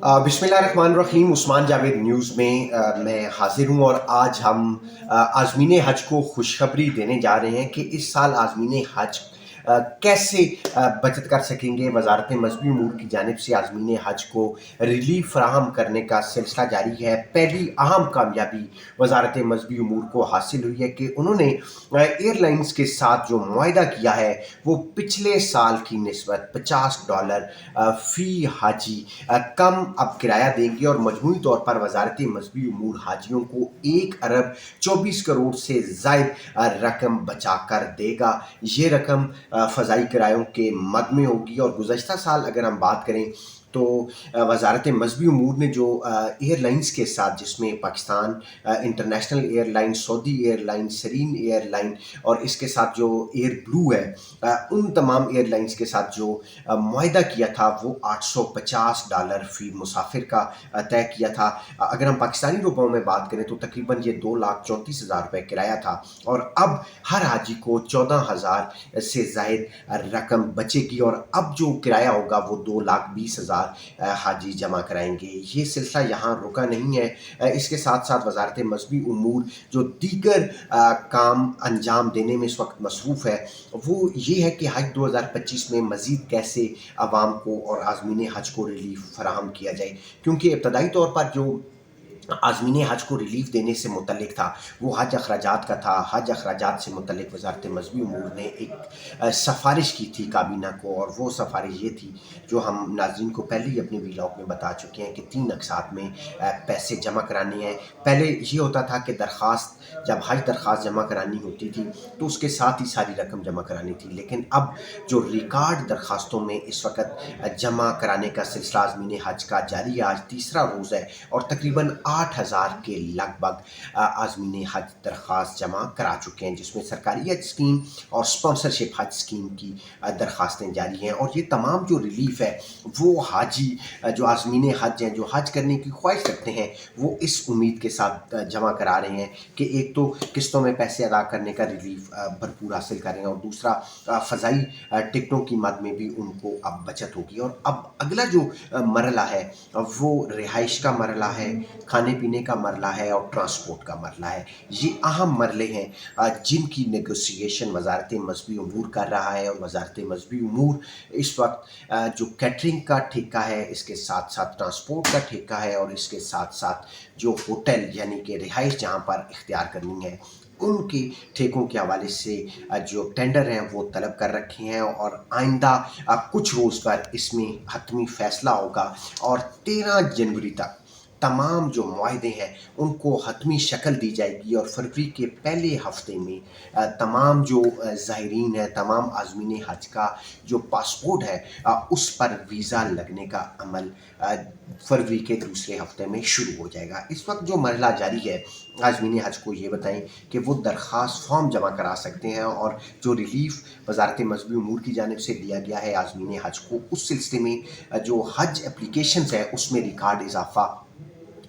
बिस्मिल्लाहिर्रहमानिर्रहीम। उस्मान जावेद न्यूज़ में मैं हाज़िर हूँ और आज हम आज़मीन हज को खुशखबरी देने जा रहे हैं कि इस साल आज़मीन हज कैसे बचत कर सकेंगे। वज़ारत मज़हबी उमूर की जानिब से आज़मीन हज को रिलीफ़ फ़राहम करने का सिलसिला जारी है। पहली अहम कामयाबी वज़ारत मज़हबी उमूर को हासिल हुई है कि उन्होंने एयरलाइंस के साथ जो मुआहिदा किया है वो पिछले साल की निस्बत $50 फ़ी हाजी कम अब किराया देंगे और मजमूई तौर पर वजारत मजहबी उमूर हाजियों को 1 अरब 24 करोड़ से ज़ायद रकम बचा कर देगा। ये रकम फ़ज़ाई किरायों के मद में होगी। और गुज़श्ता साल अगर हम बात करें तो वजारत मजहबी उमूर ने जो एयरलाइंस के साथ, जिसमें Pakistan international airline, Saudi airline, Serene airline और इसके साथ जो एयर ब्लू है, उन तमाम एयरलाइंस के साथ जो मुआहिदा किया था वो $850 फ़ी मुसाफिर का तय किया था। अगर हम पाकिस्तानी रुपयों में बात करें तो तकरीबन ये 2,34,000 रुपये किराया था और अब हर हाजी को 14,000 से ज़ायद रकम बचेगी और अब जो किराया होगा वो 2,20,000 हाजी जमा कराएंगे। ये सिलसिला यहाँ रुका नहीं है। इसके साथ साथ वजारत मजहबी उमूर जो दीगर काम अंजाम देने में इस वक्त मसरूफ़ है वो ये है कि हज 2025 में मज़ीद कैसे आवाम को और आज़मीन हज को रिलीफ़ फ़राहम किया जाए। क्योंकि इब्तदाई तौर पर जो आज़मीन हज को रिलीफ़ देने से मुतल्लिक था वो हज अखराजात का था। हज अखराजात से मुतल्लिक वज़ारत मज़हबी उमूर ने एक सिफ़ारिश की थी काबीना को, और वो सिफ़ारिश ये थी जो हम नाज़रीन को पहले ही अपने वीलॉग में बता चुके हैं कि 3 अक़सात में पैसे जमा कराने हैं। पहले ये होता था कि दरख्वास्त, जब हज दरख्वास्त जमा करानी होती थी तो उसके साथ ही सारी रकम जमा करानी थी, लेकिन अब जो रिकॉर्ड दरख्वास्तों में इस वक्त जमा कराने का सिलसिला आज़मीन हज का जारी है। आज तीसरा रोज़ है और तकरीबन 8,000 के लगभग आज़मीन हज दरख्वास्त जमा करा चुके हैं, जिसमें सरकारी हज स्कीम और स्पॉन्सरशिप हज स्कीम की दरख्वास्तें जारी हैं। और ये तमाम जो रिलीफ़ है वो हाजी जो आज़मीन हज हैं, जो हज करने की ख्वाहिश रखते हैं, वो इस उम्मीद के साथ जमा करा रहे हैं कि एक तो किस्तों में पैसे अदा करने का रिलीफ़ भरपूर हासिल करें और दूसरा फ़ज़ाई टिकटों की मद में भी उनको अब बचत होगी। और अब अगला जो मरला है वो रिहाइश का मरला है, खाने पीने का मरला है और ट्रांसपोर्ट का मरला है। ये अहम मरले हैं जिनकी नेगोशिएशन वज़ारत मज़हबी उमूर कर रहा है। और वज़ारत मज़हबी उमूर इस वक्त जो कैटरिंग का ठेका है, इसके साथ साथ ट्रांसपोर्ट का ठेका है और इसके साथ साथ जो होटल यानी कि रिहाइश जहाँ पर इख्तियार करनी है उनके ठेकों के हवाले से जो टेंडर हैं वो तलब कर रखे हैं। और आइंदा कुछ रोज़ पर इसमें हतमी फ़ैसला होगा और 13 जनवरी तक तमाम जो मुआहदे हैं उनको हतमी शक्ल दी जाएगी और फरवरी के पहले हफ्ते में तमाम जो ज़ायरीन हैं, तमाम आज़मीन हज का जो पासपोर्ट है उस पर वीज़ा लगने का अमल फरवरी के दूसरे हफ्ते में शुरू हो जाएगा। इस वक्त जो मरहला जारी है आज़मीन हज को ये बताएं कि वो दरख्वास्त फ़ॉर्म जमा करा सकते हैं और जो रिलीफ़ वज़ारत मज़हबी उमूर की जानिब से दिया गया है आज़मीन हज को, उस सिलसिले में जो हज एप्लीकेशंस है उसमें रिकॉर्ड इज़ाफ़ा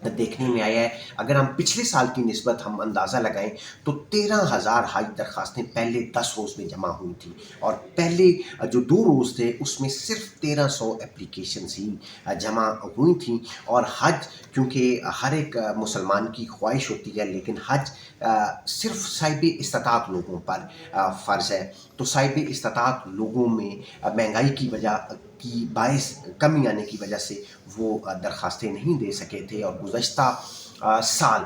देखने में आया है। अगर हम पिछले साल की निस्बत हम अंदाज़ा लगाएं तो 13,000 हज दरख्वास्तें पहले 10 रोज़ में जमा हुई थी और पहले जो 2 रोज़ थे उसमें सिर्फ 1300 एप्लीकेशंस ही जमा हुई थी। और हज क्योंकि हर एक मुसलमान की ख्वाहिश होती है, लेकिन हज सिर्फ साहिब इस्तात लोगों पर फ़र्ज़ है। तो साहिब इस्तात लोगों में महंगाई की वजह की बाइस कमी आने की वजह से वो दरख्वास्तें नहीं दे सके थे। और गुज़श्ता साल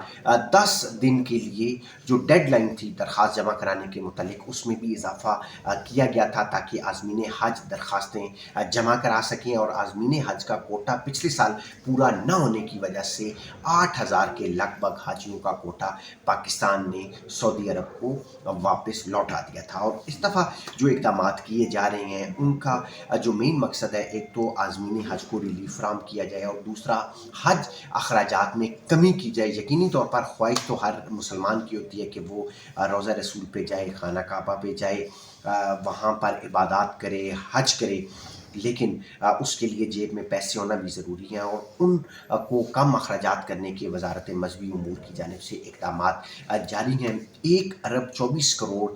10 दिन के लिए जो डेडलाइन थी दरख्वास्त जमा कराने के मुतालिक, उसमें भी इजाफ़ा किया गया था ताकि आज़मीन हज दरख्वास्तें जमा करा सकें। और आज़मीन हज का कोटा पिछले साल पूरा न होने की वजह से 8,000 के लगभग हाजियों का कोटा पाकिस्तान ने सऊदी अरब को वापस लौटा दिया था। और इस दफ़ा जो इक़दाम किए जा रहे हैं उनका जो मेन मकसद है, एक तो आज़मीन हज को रिलीफ़ फ़राहम किया जाए और दूसरा हज अखराजात में कमी की जाए। यकीनी तौर पर ख्वाहिश तो हर मुसलमान की होती है कि वो रोज़ा रसूल पे जाए, खाना काबा पे जाए, वहाँ पर इबादत करे, हज करे। لیکن اس کے لیے جیب میں پیسے ہونا بھی ضروری ہیں، اور ان کو کم اخراجات کرنے کے وزارت مذہبی امور کی جانب سے اقدامات جاری ہیں۔ 1 ارب 24 کروڑ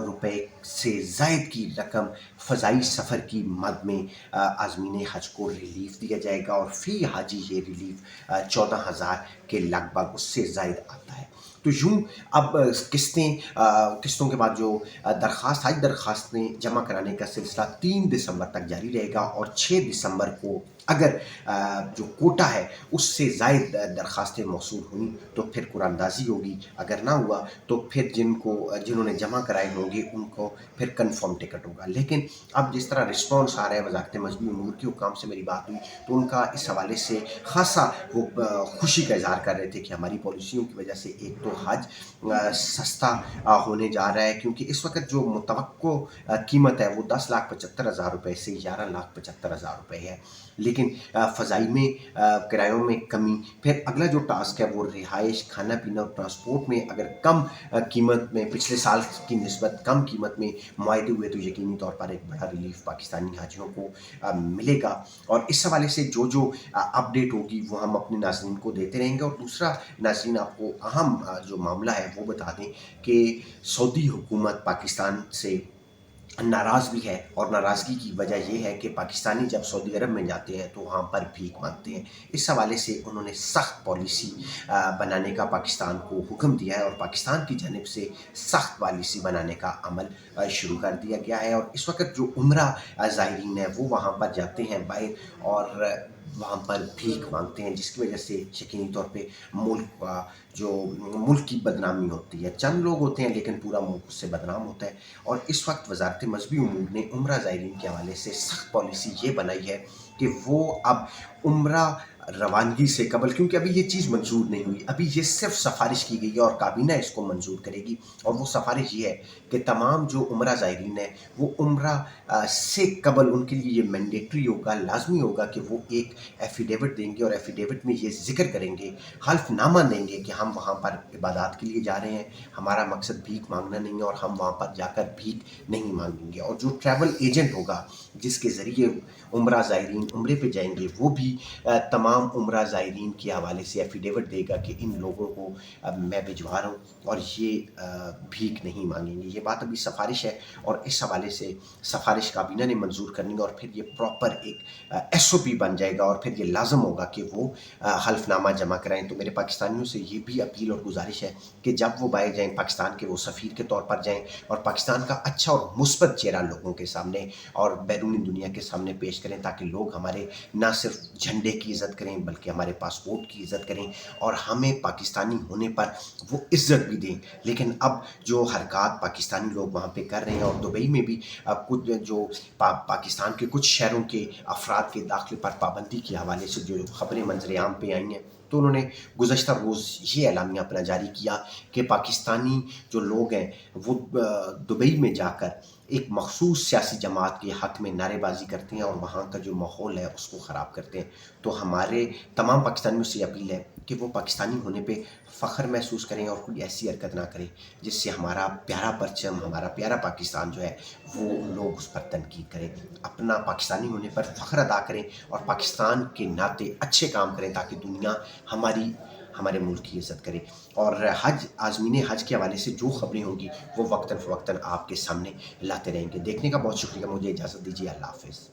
روپے سے زائد کی رقم فضائی سفر کی مد میں عازمین حج کو ریلیف دیا جائے گا، اور فی حاجی یہ ریلیف 14,000 کے لگ بھگ اس سے زائد آتا ہے۔ تو یوں اب قسطوں کے بعد جو حج درخواستیں جمع کرانے کا سلسلہ 3 دسمبر تک جاری رہے گا، اور 6 دسمبر کو اگر جو کوٹا ہے اس سے زائد درخواستیں موصول ہوئیں تو پھر قرآن اندازی ہوگی، اگر نہ ہوا تو پھر جنہوں نے جمع کرائے ہوں گے ان کو پھر کنفرم ٹکٹ ہوگا۔ لیکن اب جس طرح رسپانس آ رہا ہے، وزارت مذہبی امور کے حکام سے میری بات ہوئی تو ان کا اس حوالے سے خاصا وہ خوشی کا اظہار کر رہے تھے کہ ہماری پالیسیوں کی وجہ سے ایک تو حج سستا ہونے جا رہا ہے، کیونکہ اس وقت جو متوقع قیمت ہے وہ 10,75,000 روپے سے 11,75,000 روپے ہے، لیکن فضائی میں کرایوں میں کمی، پھر اگلا جو ٹاسک ہے وہ رہائش، کھانا پینا اور ٹرانسپورٹ میں اگر کم قیمت میں پچھلے سال کی نسبت کم قیمت میں معاہدے ہوئے تو یقینی طور پر ایک بڑا ریلیف پاکستانی حاجیوں کو ملے گا، اور اس حوالے سے جو اپڈیٹ ہوگی وہ ہم اپنے ناظرین کو دیتے رہیں گے۔ اور دوسرا ناظرین آپ کو اہم جو معاملہ ہے وہ بتا دیں کہ سعودی حکومت پاکستان سے ناراض بھی ہے، اور ناراضگی کی وجہ یہ ہے کہ پاکستانی جب سعودی عرب میں جاتے ہیں تو وہاں پر بھیک مانگتے ہیں۔ اس حوالے سے انہوں نے سخت پالیسی بنانے کا پاکستان کو حکم دیا ہے، اور پاکستان کی جانب سے سخت پالیسی بنانے کا عمل شروع کر دیا گیا ہے۔ اور اس وقت جو عمرہ زائرین ہیں وہ وہاں پر جاتے ہیں باہر اور وہاں پر بھیک مانگتے ہیں، جس کی وجہ سے یقینی طور پہ ملک کی بدنامی ہوتی ہے۔ چند لوگ ہوتے ہیں لیکن پورا ملک اس سے بدنام ہوتا ہے، اور اس وقت وزارت مذہبی امور نے عمرہ زائرین کے حوالے سے سخت پالیسی یہ بنائی ہے کہ وہ اب عمرہ روانگی سے قبل، کیونکہ ابھی یہ چیز منظور نہیں ہوئی، ابھی یہ صرف سفارش کی گئی ہے اور کابینہ اس کو منظور کرے گی، اور وہ سفارش یہ ہے کہ تمام جو عمرہ زائرین ہیں وہ عمرہ سے قبل ان کے لیے یہ مینڈیٹری ہوگا، لازمی ہوگا کہ وہ ایک ایفیڈیوٹ دیں گے، اور ایفیڈیوٹ میں یہ ذکر کریں گے، حلف نامہ دیں گے کہ ہم وہاں پر عبادات کے لیے جا رہے ہیں، ہمارا مقصد بھیک مانگنا نہیں ہے، اور ہم وہاں پر جا کر بھیک نہیں مانگیں گے۔ اور جو ٹریول ایجنٹ ہوگا جس کے ذریعے عمرہ زائرین عمرے پہ جائیں گے وہ بھی تمام عمرہ زائرین کے حوالے سے ایفیڈیوٹ دے گا کہ ان لوگوں کو میں بھجوا رہا ہوں اور یہ بھیک نہیں مانگیں گے۔ یہ بات ابھی سفارش ہے، اور اس حوالے سے سفارش کابینہ نے منظور کرنی ہے، اور پھر یہ پراپر ایک SOP بن جائے گا، اور پھر یہ لازم ہوگا کہ وہ حلف نامہ جمع کرائیں۔ تو میرے پاکستانیوں سے یہ بھی اپیل اور گزارش ہے کہ جب وہ باہر جائیں پاکستان کے وہ سفیر کے طور پر جائیں، اور پاکستان کا اچھا اور مثبت چہرہ لوگوں کے سامنے اور بیرونی دنیا کے سامنے پیش کریں، تاکہ لوگ ہمارے نہ صرف جھنڈے کی عزت کریں بلکہ ہمارے پاسپورٹ کی عزت کریں، اور ہمیں پاکستانی ہونے پر وہ عزت بھی دیں۔ لیکن اب جو حرکات پاکستانی لوگ وہاں پہ کر رہے ہیں، اور دبئی میں بھی کچھ جو پاکستان کے کچھ شہروں کے افراد کے داخلے پر پابندی کے حوالے سے جو خبریں منظر عام پہ آئی ہیں، تو انہوں نے گزشتہ روز یہ اعلامیہ اپنا جاری کیا کہ پاکستانی جو لوگ ہیں وہ دبئی میں جا کر ایک مخصوص سیاسی جماعت کے حق میں نعرے بازی کرتے ہیں، اور وہاں کا جو ماحول ہے اس کو خراب کرتے ہیں۔ تو ہمارے تمام پاکستانیوں سے اپیل ہے کہ وہ پاکستانی ہونے پہ فخر محسوس کریں، اور کوئی ایسی حرکت نہ کریں جس سے ہمارا پیارا پرچم، ہمارا پیارا پاکستان جو ہے وہ لوگ اس پر تنقید کریں۔ اپنا پاکستانی ہونے پر فخر ادا کریں، اور پاکستان کے ناطے اچھے کام کریں تاکہ دنیا ہمارے ملک کی عزت کرے۔ اور عازمین حج کے حوالے سے جو خبریں ہوں گی وہ وقتاً فوقتاً آپ کے سامنے لاتے رہیں گے۔ دیکھنے کا بہت شکریہ، مجھے اجازت دیجیے، اللہ حافظ۔